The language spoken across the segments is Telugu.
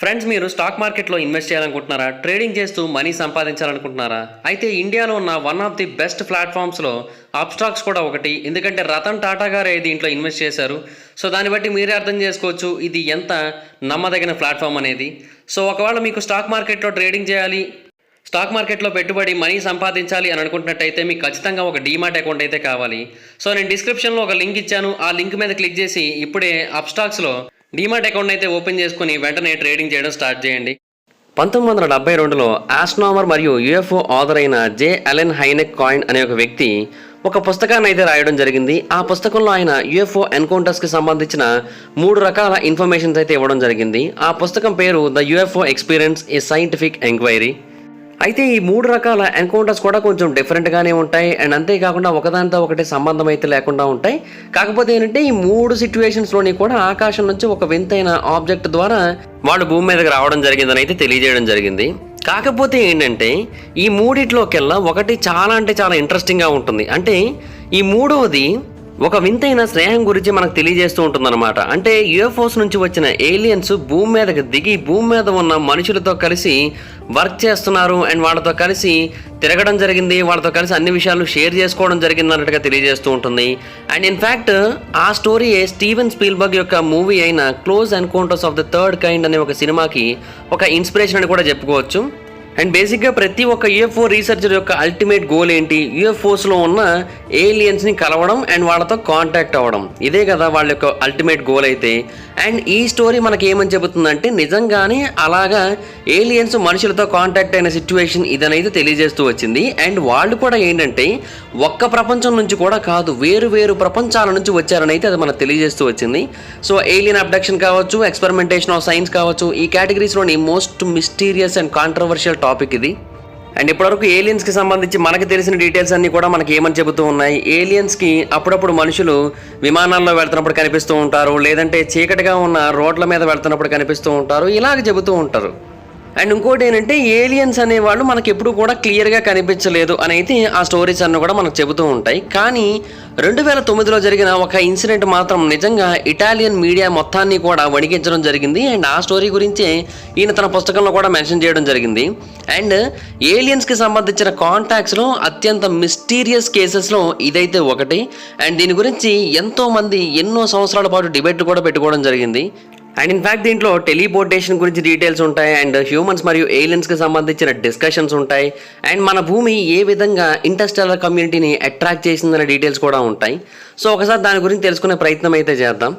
ఫ్రెండ్స్, మీరు స్టాక్ మార్కెట్లో ఇన్వెస్ట్ చేయాలనుకుంటున్నారా? ట్రేడింగ్ చేస్తూ మనీ సంపాదించాలనుకుంటున్నారా? అయితే ఇండియాలో ఉన్న వన్ ఆఫ్ ది బెస్ట్ ప్లాట్ఫామ్స్లో అప్స్టాక్స్ కూడా ఒకటి. ఎందుకంటే రతన్ టాటా గారే దీంట్లో ఇన్వెస్ట్ చేశారు. సో దాన్ని బట్టి మీరే అర్థం చేసుకోవచ్చు ఇది ఎంత నమ్మదగిన ప్లాట్ఫామ్ అనేది. సో ఒకవేళ మీకు స్టాక్ మార్కెట్లో ట్రేడింగ్ చేయాలి, స్టాక్ మార్కెట్లో పెట్టుబడి మనీ సంపాదించాలి అని అనుకుంటున్నట్టయితే మీకు ఖచ్చితంగా ఒక డీమాట్ అకౌంట్ అయితే కావాలి. సో నేను డిస్క్రిప్షన్లో ఒక లింక్ ఇచ్చాను. ఆ లింక్ మీద క్లిక్ చేసి ఇప్పుడే అప్స్టాక్స్లో డీమాట్ అకౌంట్ అయితే ఓపెన్ చేసుకుని వెంటనే ట్రేడింగ్ చేయడం స్టార్ట్ చేయండి. 1972లో ఆస్ట్రోనామర్ మరియు యూఎఫ్ఓ ఆథర్ అయిన జే అలెన్ హైనెక్ కాయిన్ అనే ఒక వ్యక్తి ఒక పుస్తకాన్ని అయితే రాయడం జరిగింది. ఆ పుస్తకంలో ఆయన యూఎఫ్ఓ ఎన్కౌంటర్స్కి సంబంధించిన 3 రకాల ఇన్ఫర్మేషన్స్ అయితే ఇవ్వడం జరిగింది. ఆ పుస్తకం పేరు the UFO experience A scientific enquiry. అయితే ఈ 3 రకాల ఎన్కౌంటర్స్ కూడా కొంచెం డిఫరెంట్గానే ఉంటాయి అండ్ అంతేకాకుండా ఒకదానితో ఒకటి సంబంధం అయితే లేకుండా ఉంటాయి. కాకపోతే ఏంటంటే ఈ 3 సిచ్యువేషన్స్లోని కూడా ఆకాశం నుంచి ఒక వింతైన ఆబ్జెక్ట్ ద్వారా వాళ్ళు భూమి మీదకి రావడం జరిగిందని అయితే తెలియజేయడం జరిగింది. కాకపోతే ఏంటంటే ఈ మూడిట్లోకెల్లా ఒకటి చాలా అంటే చాలా ఇంట్రెస్టింగ్గా ఉంటుంది. అంటే ఈ మూడవది ఒక వింతైన స్నేహం గురించి మనకు తెలియజేస్తూ ఉంటుందన్నమాట. అంటే యూఎఫ్ఓస్ నుంచి వచ్చిన ఏలియన్స్ భూమి మీదకి దిగి భూమి మీద ఉన్న మనుషులతో కలిసి వర్క్ చేస్తున్నారు అండ్ వాళ్ళతో కలిసి తిరగడం జరిగింది, వాళ్ళతో కలిసి అన్ని విషయాలు షేర్ చేసుకోవడం జరిగింది అన్నట్టుగా తెలియజేస్తూ ఉంటుంది. అండ్ ఇన్ఫ్యాక్ట్ ఆ స్టోరీ స్టీవెన్ స్పీల్బర్గ్ యొక్క మూవీ అయిన close encounters of the third kind అనే ఒక సినిమాకి ఒక ఇన్స్పిరేషన్ అని కూడా చెప్పుకోవచ్చు. అండ్ బేసిక్గా ప్రతి ఒక్క యూఎఫ్ఓ రీసెర్చర్ యొక్క అల్టిమేట్ గోల్ ఏంటి? యూఎఫ్ఓస్లో ఉన్న ఏలియన్స్ని కలవడం అండ్ వాళ్ళతో కాంటాక్ట్ అవ్వడం. ఇదే కదా వాళ్ళ యొక్క అల్టిమేట్ గోల్ అయితే. అండ్ ఈ స్టోరీ మనకి ఏమని చెబుతుందంటే నిజంగానే అలాగా ఏలియన్స్ మనుషులతో కాంటాక్ట్ అయిన సిచ్యువేషన్ ఇదనైతే తెలియజేస్తూ వచ్చింది. అండ్ వాళ్ళు కూడా ఏంటంటే ఒక్క ప్రపంచం నుంచి కూడా కాదు, వేరు వేరు ప్రపంచాల నుంచి వచ్చారని అయితే అది మనకు తెలియజేస్తూ వచ్చింది. సో ఏలియన్ అబ్డక్షన్ కావచ్చు, ఎక్స్పెరిమెంటేషన్ ఆఫ్ సైన్స్ కావచ్చు, ఈ కేటగిరీస్లోని most mysterious and controversial topic ఇది. అండ్ ఇప్పటివరకు ఏలియన్స్కి సంబంధించి మనకు తెలిసిన డీటెయిల్స్ అన్నీ కూడా మనకి ఏమని చెబుతూ ఉన్నాయి? ఏలియన్స్కి అప్పుడప్పుడు మనుషులు విమానాల్లో వెళ్తున్నప్పుడు కనిపిస్తూ ఉంటారు, లేదంటే చీకటిగా ఉన్న రోడ్ల మీద వెళ్తున్నప్పుడు కనిపిస్తూ ఉంటారు, ఇలాగ చెబుతూ ఉంటారు. అండ్ ఇంకోటి ఏంటంటే ఏలియన్స్ అనేవాళ్ళు మనకి ఎప్పుడు కూడా క్లియర్గా కనిపించలేదు అని అయితే ఆ స్టోరీస్ అన్నీ కూడా మనకు చెబుతూ ఉంటాయి. కానీ 2009లో జరిగిన ఒక ఇన్సిడెంట్ మాత్రం నిజంగా ఇటాలియన్ మీడియా మొత్తాన్ని కూడా వణికించడం జరిగింది. అండ్ ఆ స్టోరీ గురించే ఈయన తన పుస్తకంలో కూడా మెన్షన్ చేయడం జరిగింది. అండ్ ఏలియన్స్కి సంబంధించిన కాంటాక్ట్స్లో అత్యంత మిస్టీరియస్ కేసెస్లో ఇదైతే ఒకటి. అండ్ దీని గురించి ఎంతోమంది ఎన్నో సంవత్సరాల పాటు డిబేట్ కూడా పెట్టుకోవడం జరిగింది. అండ్ ఇన్ఫ్యాక్ట్ దీంట్లో టెలిపోర్టేషన్ గురించి డీటెయిల్స్ ఉంటాయి, అండ్ హ్యూమన్స్ మరియు ఏలియన్స్కి సంబంధించిన డిస్కషన్స్ ఉంటాయి, అండ్ మన భూమి ఏ విధంగా ఇంటర్స్టెల్లర్ కమ్యూనిటీని అట్రాక్ట్ చేసిందనే డీటెయిల్స్ కూడా ఉంటాయి. సో ఒకసారి దాని గురించి తెలుసుకునే ప్రయత్నం అయితే చేద్దాం.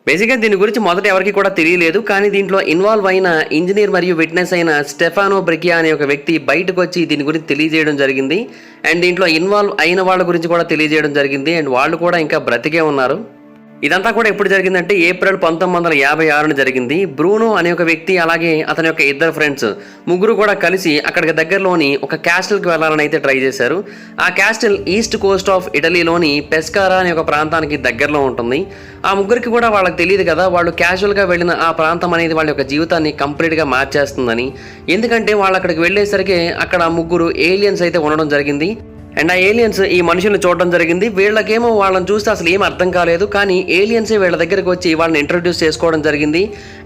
బేసిక్గా దీని గురించి మొదట ఎవరికి కూడా తెలియలేదు, కానీ దీంట్లో ఇన్వాల్వ్ అయిన ఇంజనీర్ మరియు విట్నెస్ అయిన స్టెఫానో బ్రికియా అనే ఒక వ్యక్తి బయటకు వచ్చి దీని గురించి తెలియజేయడం జరిగింది. అండ్ దీంట్లో ఇన్వాల్వ్ అయిన వాళ్ళ గురించి కూడా తెలియజేయడం జరిగింది. అండ్ వాళ్ళు కూడా ఇంకా బ్రతికే ఉన్నారు. ఇదంతా కూడా ఎప్పుడు జరిగిందంటే ఏప్రిల్ 1956 జరిగింది. బ్రూనో అనే ఒక వ్యక్తి అలాగే అతని యొక్క 2 ఫ్రెండ్స్ ముగ్గురు కూడా కలిసి అక్కడికి దగ్గరలోని ఒక క్యాస్టిల్కి వెళ్ళాలని అయితే ట్రై చేశారు. ఆ క్యాస్టిల్ ఈస్ట్ కోస్ట్ ఆఫ్ ఇటలీలోని పెస్కారా అనే ఒక ప్రాంతానికి దగ్గరలో ఉంటుంది. ఆ ముగ్గురికి కూడా వాళ్ళకి తెలియదు కదా, వాళ్ళు క్యాజువల్గా వెళ్ళిన ఆ ప్రాంతం అనేది వాళ్ళ యొక్క జీవితాన్ని కంప్లీట్గా మార్చేస్తుందని. ఎందుకంటే వాళ్ళు అక్కడికి వెళ్ళేసరికి అక్కడ ముగ్గురు ఏలియన్స్ అయితే ఉండడం జరిగింది. అండ్ ఆ ఏలియన్స్ ఈ మనుషుల్ని చూడడం జరిగింది. వీళ్ళకేమో వాళ్ళని చూస్తే అసలు ఏం అర్థం కాలేదు, కానీ ఏలియన్సే వీళ్ళ దగ్గరికి వచ్చి వాళ్ళని ఇంట్రడ్యూస్ చేసుకోవడం జరిగింది.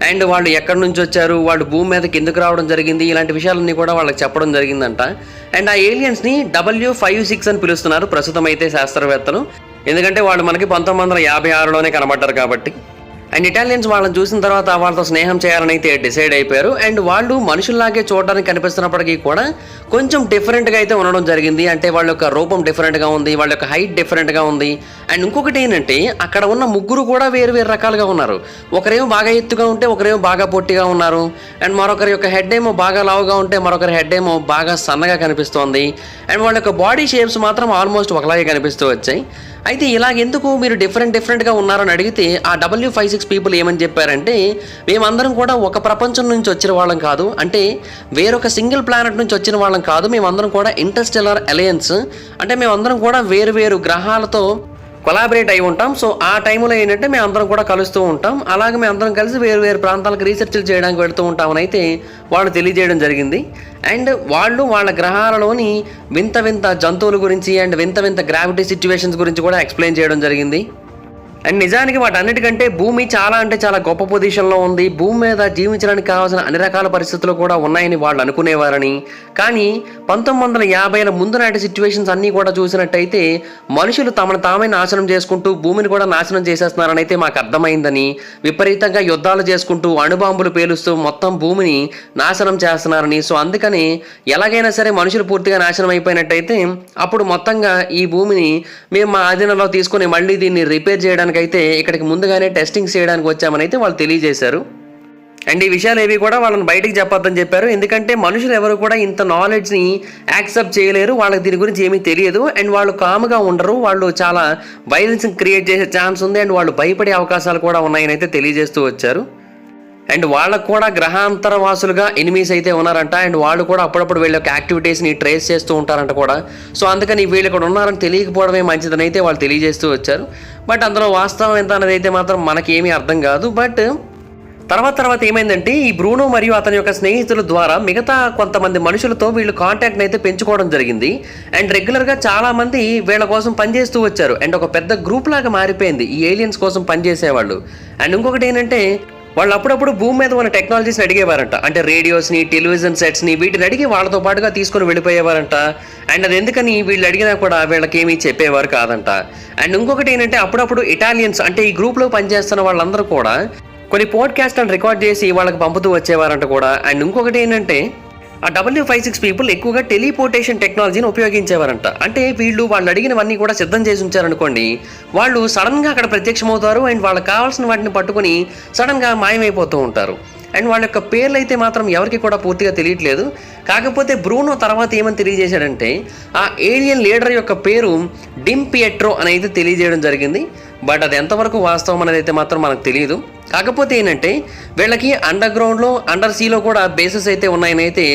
అండ్ వాళ్ళు ఎక్కడి నుంచి వచ్చారు, వాళ్ళు భూమి మీదకి ఎందుకు రావడం జరిగింది, ఇలాంటి విషయాలన్నీ కూడా వాళ్ళకి చెప్పడం జరిగిందంట. అండ్ ఆ ఏలియన్స్ని W56 అని పిలుస్తున్నారు ప్రస్తుతం అయితే శాస్త్రవేత్తలు, ఎందుకంటే వాళ్ళు మనకి 1956లోనే కనబడ్డారు కాబట్టి. అండ్ ఇటాలియన్స్ వాళ్ళని చూసిన తర్వాత వాళ్ళతో స్నేహం చేయాలని అయితే డిసైడ్ అయిపోయారు. అండ్ వాళ్ళు మనుషుల్లాగే చూడడానికి కనిపిస్తున్నప్పటికీ కూడా కొంచెం డిఫరెంట్గా అయితే ఉండడం జరిగింది. అంటే వాళ్ళ యొక్క రూపం డిఫరెంట్గా ఉంది, వాళ్ళ యొక్క హైట్ డిఫరెంట్గా ఉంది. అండ్ ఇంకొకటి ఏంటంటే అక్కడ ఉన్న ముగ్గురు కూడా వేరు వేరు రకాలుగా ఉన్నారు. ఒకరేమో బాగా ఎత్తుగా ఉంటే ఒకరేమో బాగా పొట్టిగా ఉన్నారు. అండ్ మరొకరి యొక్క హెడ్ ఏమో బాగా లావుగా ఉంటే మరొకరి హెడ్ ఏమో బాగా సన్నగా కనిపిస్తోంది. అండ్ వాళ్ళ యొక్క బాడీ షేప్స్ మాత్రం ఆల్మోస్ట్ ఒకలాగే కనిపిస్తూ వచ్చాయి. అయితే ఇలాగెందుకు మీరు డిఫరెంట్గా ఉన్నారని అడిగితే ఆ W56 పీపుల్ ఏమని చెప్పారంటే, మేమందరం కూడా ఒక ప్రపంచం నుంచి వచ్చిన వాళ్ళం కాదు, అంటే వేరొక సింగిల్ ప్లానెట్ నుంచి వచ్చిన వాళ్ళం కాదు, మేమందరం కూడా ఇంటర్స్టెల్లర్ అలయన్స్, అంటే మేమందరం కూడా వేరు వేరు గ్రహాలతో కొలాబరేట్ అయి ఉంటాం. సో ఆ టైంలో ఏంటంటే మేము అందరం కూడా కలుస్తూ ఉంటాం, అలాగే మేము అందరం కలిసి వేరు వేరు ప్రాంతాలకు రీసెర్చ్లు చేయడానికి వెళుతూ ఉంటామని అయితే వాళ్ళు తెలియజేయడం జరిగింది. అండ్ వాళ్ళు వాళ్ళ గ్రహాలలోని వింత వింత జంతువుల గురించి అండ్ వింత వింత గ్రావిటీ సిచ్యువేషన్స్ గురించి కూడా ఎక్స్ప్లెయిన్ చేయడం జరిగింది. అండ్ నిజానికి వాటన్నిటికంటే భూమి చాలా అంటే చాలా గొప్ప పొజిషన్లో ఉంది. భూమి మీద జీవించడానికి కావాల్సిన అన్ని రకాల పరిస్థితులు కూడా ఉన్నాయని వాళ్ళు అనుకునేవారని. కానీ 1950ల ముందు నాటి సిచ్యువేషన్స్ అన్నీ కూడా చూసినట్టయితే మనుషులు తమను తామే నాశనం చేసుకుంటూ భూమిని కూడా నాశనం చేసేస్తున్నారని అయితే మాకు అర్థమైందని, విపరీతంగా యుద్ధాలు చేసుకుంటూ అణుబాంబులు పేలుస్తూ మొత్తం భూమిని నాశనం చేస్తున్నారని. సో అందుకని ఎలాగైనా సరే మనుషులు పూర్తిగా నాశనం అయిపోయినట్టయితే అప్పుడు మొత్తంగా ఈ భూమిని మేము మా ఆధీనంలో తీసుకుని మళ్ళీ దీన్ని రిపేర్ చేయడానికి అయితే ఇక్కడికి ముందుగానే టెస్టింగ్స్ చేయడానికి వచ్చామని అయితే వాళ్ళు తెలియజేశారు. అండ్ ఈ విషయాలు ఏవి కూడా వాళ్ళని బయటికి చెప్పొద్దని చెప్పారు. ఎందుకంటే మనుషులు ఎవరు కూడా ఇంత నాలెడ్జ్ని యాక్సెప్ట్ చేయలేరు, వాళ్ళకి దీని గురించి ఏమీ తెలియదు. అండ్ వాళ్ళు కామ్గా ఉండరు, వాళ్ళు చాలా వైలెన్స్ క్రియేట్ చేసే ఛాన్స్ ఉంది. అండ్ వాళ్ళు భయపడే అవకాశాలు కూడా ఉన్నాయని అయితే తెలియజేస్తూ వచ్చారు. అండ్ వాళ్ళకు కూడా గ్రహాంతర వాసులుగా ఎనిమీస్ అయితే ఉన్నారంట. అండ్ వాళ్ళు కూడా అప్పుడప్పుడు వీళ్ళ యొక్క యాక్టివిటీస్ని ట్రేస్ చేస్తూ ఉంటారంట కూడా. సో అందుకని వీళ్ళు ఇక్కడ ఉన్నారని తెలియకపోవడమే మంచిదని అయితే వాళ్ళు తెలియజేస్తూ వచ్చారు. బట్ అందులో వాస్తవం ఎంత అనేది అయితే మాత్రం మనకేమీ అర్థం కాదు. బట్ తర్వాత ఏమైందంటే ఈ బ్రూనో మరియు అతని యొక్క స్నేహితుల ద్వారా మిగతా కొంతమంది మనుషులతో వీళ్ళు కాంటాక్ట్ని అయితే పెంచుకోవడం జరిగింది. అండ్ రెగ్యులర్గా చాలామంది వీళ్ళ కోసం పనిచేస్తూ వచ్చారు. అండ్ ఒక పెద్ద గ్రూప్ లాగా మారిపోయింది ఈ ఏలియన్స్ కోసం పనిచేసేవాళ్ళు. అండ్ ఇంకొకటి ఏంటంటే వాళ్ళు అప్పుడప్పుడు భూమి మీద ఉన్న టెక్నాలజీస్ని అడిగేవారంట. అంటే రేడియోస్ని, టెలివిజన్ సెట్స్ని వీటిని అడిగి వాళ్ళతో పాటుగా తీసుకొని వెళ్ళిపోయేవారంట. అండ్ అది ఎందుకని వీళ్ళు అడిగినా కూడా వీళ్ళకేమీ చెప్పేవారు కాదంట. అండ్ ఇంకొకటి ఏంటంటే అప్పుడప్పుడు ఇటాలియన్స్ అంటే ఈ గ్రూప్లో పనిచేస్తున్న వాళ్ళందరూ కూడా కొన్ని పోడ్కాస్ట్లను రికార్డ్ చేసి వాళ్ళకి పంపుతూ వచ్చేవారంట కూడా. అండ్ ఇంకొకటి ఏంటంటే ఆ W56 పీపుల్ ఎక్కువగా టెలిపోర్టేషన్ టెక్నాలజీని ఉపయోగించేవారంట. అంటే వాళ్ళు అడిగినవన్నీ కూడా సిద్ధం చేసి ఉంచారనుకోండి, వాళ్ళు సడన్గా అక్కడ ప్రత్యక్షమవుతారు. అండ్ వాళ్ళకి కావాల్సిన వాటిని పట్టుకొని సడన్గా మాయమైపోతూ ఉంటారు. అండ్ వాళ్ళ యొక్క పేర్లు అయితే మాత్రం ఎవరికి కూడా పూర్తిగా తెలియట్లేదు. కాకపోతే బ్రూనో తర్వాత ఏమని తెలియజేశాడంటే ఆ ఏలియన్ లీడర్ యొక్క పేరు డిమ్ పియట్రో అని అయితే తెలియజేయడం జరిగింది. బట్ అది ఎంతవరకు వాస్తవం అనేది అయితే మాత్రం మనకు తెలియదు. కాకపోతే ఏంటంటే వీళ్ళకి అండర్ గ్రౌండ్లో, అండర్ సీలో కూడా బేసెస్ అయితే ఉన్నాయని అయితే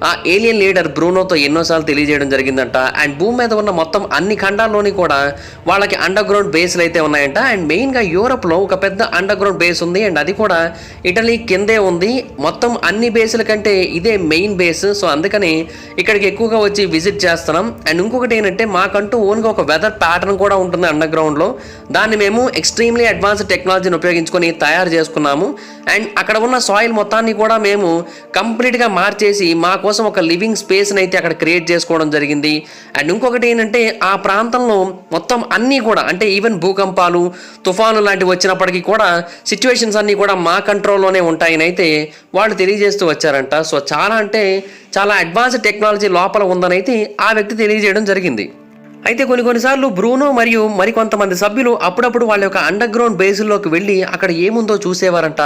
ఆ ఏలియన్ లీడర్ బ్రూనోతో ఎన్నోసార్లు తెలియజేయడం జరిగిందంట. అండ్ భూమి మీద ఉన్న మొత్తం అన్ని ఖండాల్లోని కూడా వాళ్ళకి అండర్ గ్రౌండ్ బేస్లు అయితే ఉన్నాయంట. అండ్ మెయిన్గా యూరోప్లో ఒక పెద్ద అండర్ గ్రౌండ్ బేస్ ఉంది. అండ్ అది కూడా ఇటలీ కిందే ఉంది. మొత్తం అన్ని బేసుల కంటే ఇదే మెయిన్ బేస్. సో అందుకని ఇక్కడికి ఎక్కువగా వచ్చి విజిట్ చేస్తున్నాం. అండ్ ఇంకొకటి ఏంటంటే మాకంటూ ఓన్గా ఒక వెదర్ ప్యాటర్న్ కూడా ఉంటుంది అండర్ గ్రౌండ్లో. దాన్ని మేము ఎక్స్ట్రీమ్లీ అడ్వాన్స్డ్ టెక్నాలజీని ఉపయోగించుకొని తయారు చేసుకున్నాము. అండ్ అక్కడ ఉన్న సాయిల్ మొత్తాన్ని కూడా మేము కంప్లీట్గా మార్చేసి మా కోసం ఒక లివింగ్ స్పేస్ని అయితే అక్కడ క్రియేట్ చేసుకోవడం జరిగింది. అండ్ ఇంకొకటి ఏంటంటే ఆ ప్రాంతంలో మొత్తం అన్నీ కూడా అంటే ఈవెన్ భూకంపాలు, తుఫాను లాంటివి వచ్చినప్పటికీ కూడా సిచ్యువేషన్స్ అన్నీ కూడా మా కంట్రోల్లోనే ఉంటాయని అయితే వాళ్ళు తెలియజేస్తూ వచ్చారంట. సో చాలా అంటే చాలా అడ్వాన్స్డ్ టెక్నాలజీ లోపల ఉందని అయితే ఆ వ్యక్తి తెలియజేయడం జరిగింది. అయితే కొన్నిసార్లు బ్రూనో మరియు మరికొంతమంది సభ్యులు అప్పుడప్పుడు వాళ్ళ యొక్క అండర్ గ్రౌండ్ బేసుల్లోకి వెళ్ళి అక్కడ ఏముందో చూసేవారంట.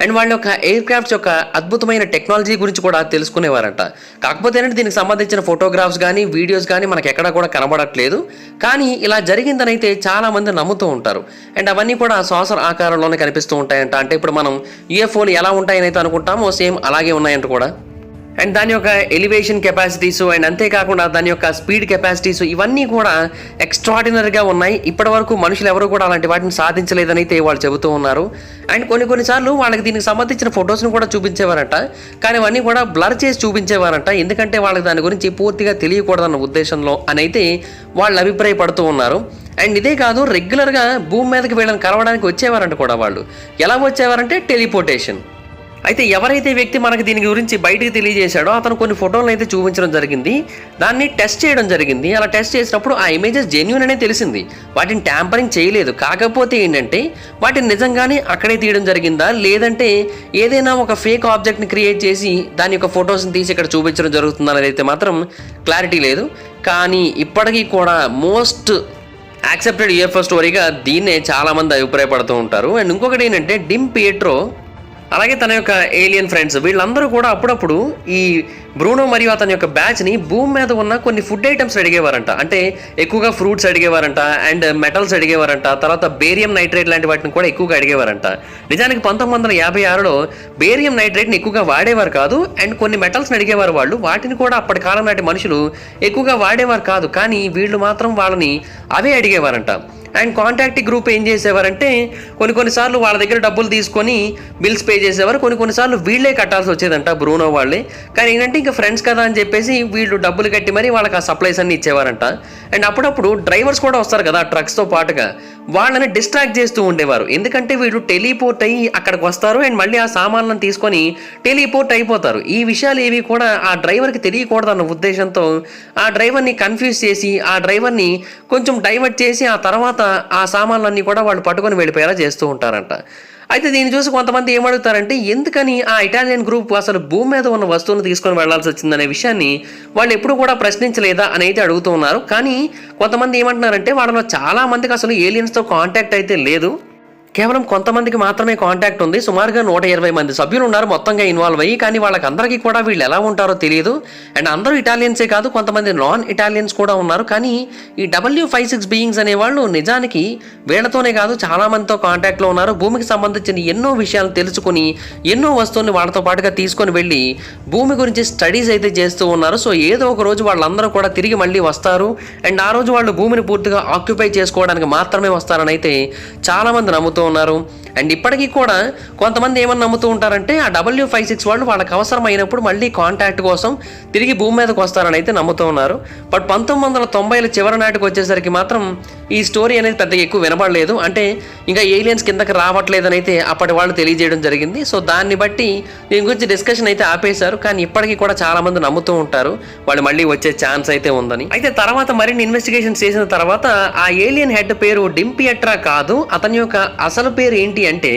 అండ్ వాళ్ళ యొక్క ఎయిర్ క్రాఫ్ట్స్ యొక్క అద్భుతమైన టెక్నాలజీ గురించి కూడా తెలుసుకునేవారంట. కాకపోతే ఏంటంటే దీనికి సంబంధించిన ఫోటోగ్రాఫ్స్ కానీ వీడియోస్ కానీ మనకు ఎక్కడా కూడా కనబడట్లేదు. కానీ ఇలా జరిగిందని అయితే చాలా మంది నమ్ముతూ ఉంటారు. అండ్ అవన్నీ కూడా సాసర్ ఆకారంలోనే కనిపిస్తూ ఉంటాయంట. అంటే ఇప్పుడు మనం UFOలు ఎలా ఉంటాయని అయితే అనుకుంటామో సేమ్ అలాగే ఉన్నాయంట కూడా. అండ్ దాని యొక్క ఎలివేషన్ కెపాసిటీసు అండ్ అంతేకాకుండా దాని యొక్క స్పీడ్ కెపాసిటీసు ఇవన్నీ కూడా ఎక్స్ట్రాడినరీగా ఉన్నాయి. ఇప్పటి వరకు మనుషులు ఎవరు కూడా అలాంటి వాటిని సాధించలేదని అయితే వాళ్ళు చెబుతూ ఉన్నారు. అండ్ కొన్నిసార్లు వాళ్ళకి దీనికి సంబంధించిన ఫొటోస్ను కూడా చూపించేవారంట. కానీ అవన్నీ కూడా బ్లర్ చేసి చూపించేవారంట. ఎందుకంటే వాళ్ళకి దాని గురించి పూర్తిగా తెలియకూడదన్న ఉద్దేశంలో అని అయితే వాళ్ళు అభిప్రాయపడుతూ ఉన్నారు. అండ్ ఇదే కాదు, రెగ్యులర్గా భూమి మీదకి వీళ్ళని కలవడానికి వచ్చేవారంట కూడా. వాళ్ళు ఎలా వచ్చేవారంటే టెలిపోర్టేషన్. అయితే ఎవరైతే వ్యక్తి మనకి దీని గురించి బయటికి తెలియజేశాడో అతను కొన్ని ఫోటోలను అయితే చూపించడం జరిగింది. దాన్ని టెస్ట్ చేయడం జరిగింది. అలా టెస్ట్ చేసినప్పుడు ఆ ఇమేజెస్ జెన్యూన్ అనే తెలిసింది. వాటిని ట్యాంపరింగ్ చేయలేదు. కాకపోతే ఏంటంటే వాటిని నిజంగానే అక్కడే తీయడం జరిగిందా లేదంటే ఏదైనా ఒక ఫేక్ ఆబ్జెక్ట్ని క్రియేట్ చేసి దాని యొక్క ఫొటోస్ని తీసి ఇక్కడ చూపించడం జరుగుతుందా అనేది అయితే మాత్రం క్లారిటీ లేదు. కానీ ఇప్పటికీ కూడా మోస్ట్ యాక్సెప్టెడ్ UFO స్టోరీగా దీన్నే చాలామంది అభిప్రాయపడుతూ ఉంటారు. అండ్ ఇంకొకటి ఏంటంటే డిమ్ పియట్రో అలాగే తన యొక్క ఏలియన్ ఫ్రెండ్స్ వీళ్ళందరూ కూడా అప్పుడప్పుడు ఈ బ్రూనో మరియు అతని యొక్క బ్యాచ్ని భూమి మీద ఉన్న కొన్ని ఫుడ్ ఐటమ్స్ అడిగేవారంట. అంటే ఎక్కువగా ఫ్రూట్స్ అడిగేవారంట, అండ్ మెటల్స్ అడిగేవారంట, తర్వాత బేరియం నైట్రేట్ లాంటి వాటిని కూడా ఎక్కువగా అడిగేవారంట. నిజానికి 1956లో బేరియం నైట్రేట్ని ఎక్కువగా వాడేవారు కాదు. అండ్ కొన్ని మెటల్స్ని అడిగేవారు వాళ్ళు. వాటిని కూడా అప్పటి కాలం నాటి మనుషులు ఎక్కువగా వాడేవారు కాదు. కానీ వీళ్ళు మాత్రం వాళ్ళని అవే అడిగేవారంట. అండ్ కాంటాక్ట్ గ్రూప్ ఏం చేసేవారంటే కొన్నిసార్లు వాళ్ళ దగ్గర డబ్బులు తీసుకొని బిల్స్ పే చేసేవారు. కొన్నిసార్లు వీళ్ళే కట్టాల్సి వచ్చేదంట, బ్రూనో వాళ్ళే. కానీ ఏంటంటే ఇంకా ఫ్రెండ్స్ కదా అని చెప్పేసి వీళ్ళు డబ్బులు కట్టి మరి వాళ్ళకి ఆ సప్లైస్ అన్ని ఇచ్చేవారంట. అండ్ అప్పుడప్పుడు డ్రైవర్స్ కూడా వస్తారు కదా ట్రక్స్తో పాటుగా, వాళ్ళని డిస్ట్రాక్ట్ చేస్తూ ఉండేవారు. ఎందుకంటే వీళ్ళు టెలిపోర్ట్ అయ్యి అక్కడికి వస్తారు అండ్ మళ్ళీ ఆ సామాన్లను తీసుకొని టెలిపోర్ట్ అయిపోతారు. ఈ విషయాలు ఏవి కూడా ఆ డ్రైవర్కి తెలియకూడదన్న ఉద్దేశంతో ఆ డ్రైవర్ని కన్ఫ్యూజ్ చేసి ఆ డ్రైవర్ని కొంచెం డైవర్ట్ చేసి ఆ తర్వాత ఆ సామాన్లన్నీ కూడా వాళ్ళు పట్టుకొని వెళ్ళిపోయేలా చేస్తూ ఉంటారంట. అయితే దీన్ని చూసి కొంతమంది ఏమడుగుతారంటే ఎందుకని ఆ ఇటాలియన్ గ్రూప్ అసలు భూమి మీద ఉన్న వస్తువును తీసుకొని వెళ్లాల్సి వచ్చిందనే విషయాన్ని వాళ్ళు ఎప్పుడు కూడా ప్రశ్నించలేదా అని అయితే అడుగుతూ ఉన్నారు. కానీ కొంతమంది ఏమంటున్నారంటే వాళ్ళలో చాలా మందికి అసలు ఏలియన్స్తో కాంటాక్ట్ అయితే లేదు, కేవలం కొంతమందికి మాత్రమే కాంటాక్ట్ ఉంది. సుమారుగా 120 మంది సభ్యులు ఉన్నారు మొత్తంగా ఇన్వాల్వ్ అయ్యి. కానీ వాళ్ళకందరికీ కూడా వీళ్ళు ఎలా ఉంటారో తెలియదు. అండ్ అందరూ ఇటాలియన్సే కాదు, కొంతమంది నాన్ ఇటాలియన్స్ కూడా ఉన్నారు. కానీ ఈ W56 బీయింగ్స్ అనేవాళ్ళు నిజానికి వీళ్ళతోనే కాదు చాలా మందితో కాంటాక్ట్లో ఉన్నారు. భూమికి సంబంధించిన ఎన్నో విషయాలు తెలుసుకుని ఎన్నో వస్తువుల్ని వాళ్ళతో పాటుగా తీసుకొని వెళ్ళి భూమి గురించి స్టడీస్ అయితే చేస్తూ ఉన్నారు. సో ఏదో ఒక రోజు వాళ్ళందరూ కూడా తిరిగి మళ్ళీ వస్తారు అండ్ ఆ రోజు వాళ్ళు భూమిని పూర్తిగా ఆక్యుపై చేసుకోవడానికి మాత్రమే వస్తారని అయితే చాలామంది నమ్ముతూ ఉన్నారు. అండ్ ఇప్పటికీ కూడా కొంతమంది ఏమని నమ్ముతూ ఉంటారంటే ఆ W56 వాళ్ళు వాళ్ళకి అవసరమైనప్పుడు మళ్ళీ కాంటాక్ట్ కోసం తిరిగి భూమి మీదకి వస్తారని అయితే నమ్ముతూ ఉన్నారు. బట్ 1990ల చివరి నాటికి వచ్చేసరికి మాత్రం ఈ స్టోరీ అనేది పెద్దగా ఎక్కువ వినపడలేదు. అంటే ఇంకా ఏలియన్స్ కిందకి రావట్లేదని అయితే అప్పటి వాళ్ళు తెలియజేయడం జరిగింది. సో దాన్ని బట్టి దీని గురించి డిస్కషన్ అయితే ఆపేశారు. కానీ ఇప్పటికీ కూడా చాలా మంది నమ్ముతూ ఉంటారు వాళ్ళు మళ్ళీ వచ్చే ఛాన్స్ అయితే ఉందని. అయితే తర్వాత మరిన్ని ఇన్వెస్టిగేషన్ చేసిన తర్వాత ఆ ఏలియన్ హెడ్ పేరు డింపియట్రా కాదు, అతని యొక్క అసలు పేరు ఏంటి అంటే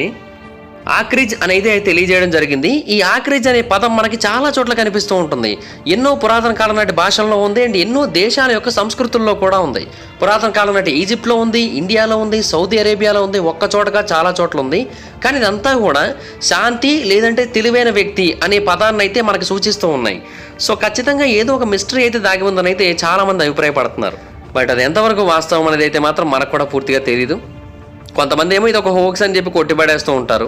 ఆక్రిజ్ అనేది తెలియజేయడం జరిగింది. ఈ ఆక్రిజ్ అనే పదం మనకి చాలా చోట్ల కనిపిస్తూ ఉంటుంది. ఎన్నో పురాతన కాలం నాటి భాషల్లో ఉంది అండ్ ఎన్నో దేశాల యొక్క సంస్కృతుల్లో కూడా ఉంది. పురాతన కాలం నాటి ఈజిప్ట్లో ఉంది, ఇండియాలో ఉంది, సౌదీ అరేబియాలో ఉంది, ఒక్క చోటగా చాలా చోట్ల ఉంది. కానీ ఇదంతా కూడా శాంతి లేదంటే తెలివైన వ్యక్తి అనే పదాన్ని అయితే మనకు సూచిస్తూ ఉన్నాయి. సో ఖచ్చితంగా ఏదో ఒక మిస్టరీ అయితే దాగి ఉందని అయితే చాలామంది అభిప్రాయపడుతున్నారు. బట్ అది ఎంతవరకు వాస్తవం అనేది అయితే మాత్రం మనకు కూడా పూర్తిగా తెలియదు. కొంతమంది ఏమో ఇది ఒక హోక్స్ అని చెప్పి కొట్టిపడేస్తూ ఉంటారు.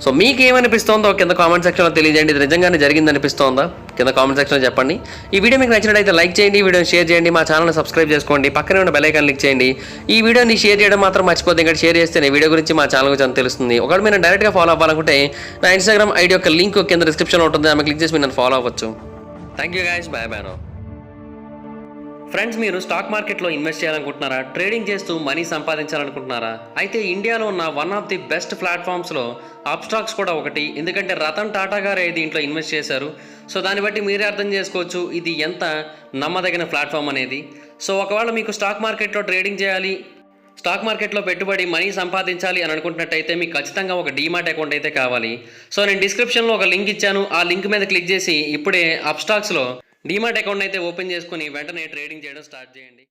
సో మీకు ఏమనిపిస్తోందో కింద కామెంట్ సెక్షన్లో తెలియజేయండి. ఇది నిజంగానే జరిగింది అనిపిస్తోందా కింద కామెంట్ సెక్షన్లో చెప్పండి. ఈ వీడియో మీకు నచ్చినట్లయితే లైక్ చేయండి, వీడియోని షేర్ చేయండి, మా ఛానల్ని సబ్స్క్రైబ్ చేసుకోండి, పక్కనే ఉన్న బెల్ ఐకాన్ క్లిక్ చేయండి. ఈ వీడియోని షేర్ చేయడం మాత్రం మర్చిపోతే, ఇంకా షేర్ చేస్తేనే వీడియో గురించి మా ఛానల్ గురించి తెలుస్తుంది. ఒకవేళ మీరు డైరెక్ట్గా ఫాలో అవ్వాలనుకుంటే నా ఇన్స్టాగ్రామ్ ఐడి యొక్క లింక్ కింద డిస్క్రిప్షన్లో ఉంటుంది, ఆమె క్లిక్ చేసి మీరు నన్ను ఫాలో అవ్వచ్చు. Thank you guys, bye bye. Friends, మీరు స్టాక్ మార్కెట్లో ఇన్వెస్ట్ చేయాలనుకుంటున్నారా? ట్రేడింగ్ చేస్తూ మనీ సంపాదించాలనుకుంటున్నారా? అయితే ఇండియాలో ఉన్న వన్ ఆఫ్ ది బెస్ట్ ప్లాట్ఫామ్స్లో అప్స్టాక్స్ కూడా ఒకటి. ఎందుకంటే రతన్ టాటా గారే దీంట్లో ఇన్వెస్ట్ చేశారు. సో దాన్ని బట్టి మీరే అర్థం చేసుకోవచ్చు ఇది ఎంత నమ్మదగిన ప్లాట్ఫామ్ అనేది. సో ఒకవేళ మీకు స్టాక్ మార్కెట్లో ట్రేడింగ్ చేయాలి, స్టాక్ మార్కెట్లో పెట్టుబడి మనీ సంపాదించాలి అని అనుకుంటున్నట్టయితే మీకు ఖచ్చితంగా ఒక డీమాట్ అకౌంట్ అయితే కావాలి. సో నేను డిస్క్రిప్షన్లో ఒక లింక్ ఇచ్చాను, ఆ లింక్ మీద క్లిక్ చేసి ఇప్పుడే అప్స్టాక్స్లో డీమాట్ అకౌంట్ అయితే ఓపెన్ చేసుకుని వెంటనే ట్రేడింగ్ చేయడం స్టార్ట్ చేయండి.